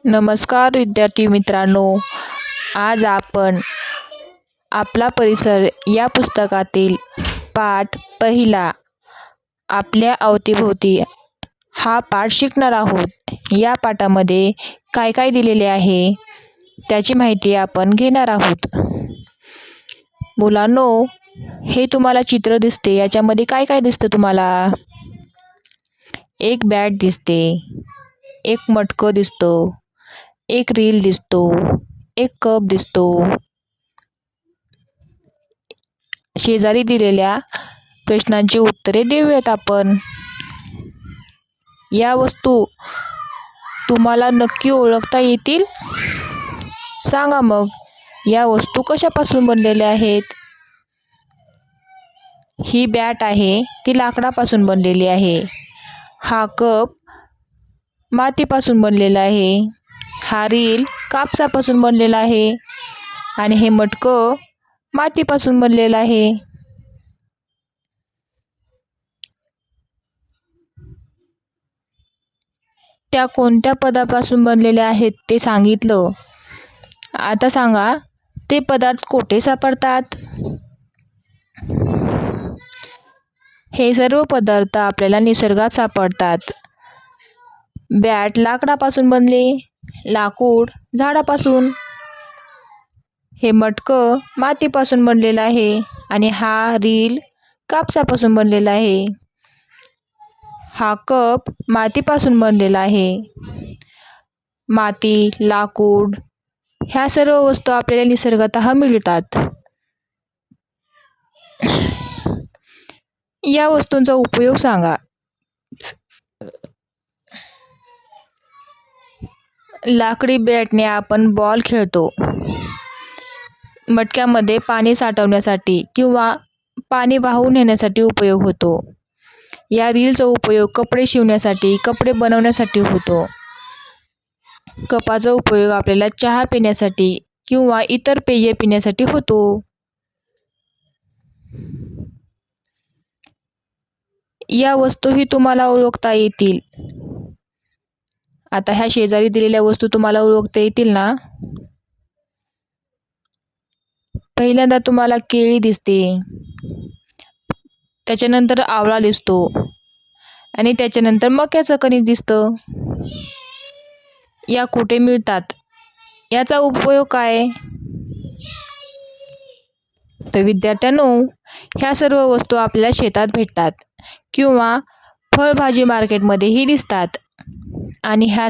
नमस्कार विद्यार्थी मित्रांनो, आज आपण आपला परिसर या पुस्तकातील पाठ पहिला आपल्या अवतीभोवती हा पाठ शिकणार आहोत। या पाठामध्ये काय काय दिलेले आहे त्याची माहिती आपण घेणार आहोत। मुलांनो, हे तुम्हाला चित्र दिसते, याच्यामध्ये काय काय दिसतं तुम्हाला? एक बॅट दिसते, एक मटकं दिसतो, एक रील दिसतो, एक कप दिसतो। शेजारी दिलेल्या प्रश्नांची उत्तरे देऊयात आपण। या वस्तू तुम्हाला नक्की ओळखता येतील? सांगा मग, या वस्तू कशापासून बनलेल्या आहेत? ही बॅट आहे, ती लाकडापासून बनलेली आहे। हा कप मातीपासून बनलेला आहे। हा रील कापसापासून बनलेला आहे आणि हे मटकं मातीपासून बनलेलं आहे। त्या कोणत्या पदार्थापासून बनलेल्या आहेत ते सांगितलं। आता सांगा, ते पदार्थ कुठे सापडतात? हे सर्व पदार्थ आपल्याला निसर्गात सापडतात। बॅट लाकडापासून बनली, लाकूड झाडापासून, हे मटकं मातीपासून बनलेलं आहे आणि हा रील कापसापासून बनलेला आहे। हा कप मातीपासून बनलेला आहे। माती, लाकूड ह्या सर्व वस्तू आपल्याला निसर्गतः मिळतात। या वस्तूंचा उपयोग सांगा। लाकडी बॅटने आपण बॉल खेळतो। मटक्यामध्ये पाणी साठवण्यासाठी किंवा पाणी वाहून नेण्यासाठी उपयोग होतो। या रीलचा उपयोग कपडे शिवण्यासाठी, कपडे बनवण्यासाठी होतो। कपाचा उपयोग आपल्याला चहा पिण्यासाठी किंवा इतर पेय पिण्यासाठी होतो। या वस्तूही तुम्हाला ओळखता येतील। आता ह्या शेजारी दिलेल्या वस्तू तुम्हाला ओळखता येतील ना? पहिल्यांदा तुम्हाला केळी दिसते, त्याच्यानंतर आवळा दिसतो आणि त्याच्यानंतर मक्याचं कणीस दिसतं। या कुठे मिळतात? याचा उपयोग काय? तर विद्यार्थ्यांनो, ह्या सर्व वस्तू आपल्याला शेतात भेटतात किंवा फळभाजी मार्केटमध्येही दिसतात आणि ह्या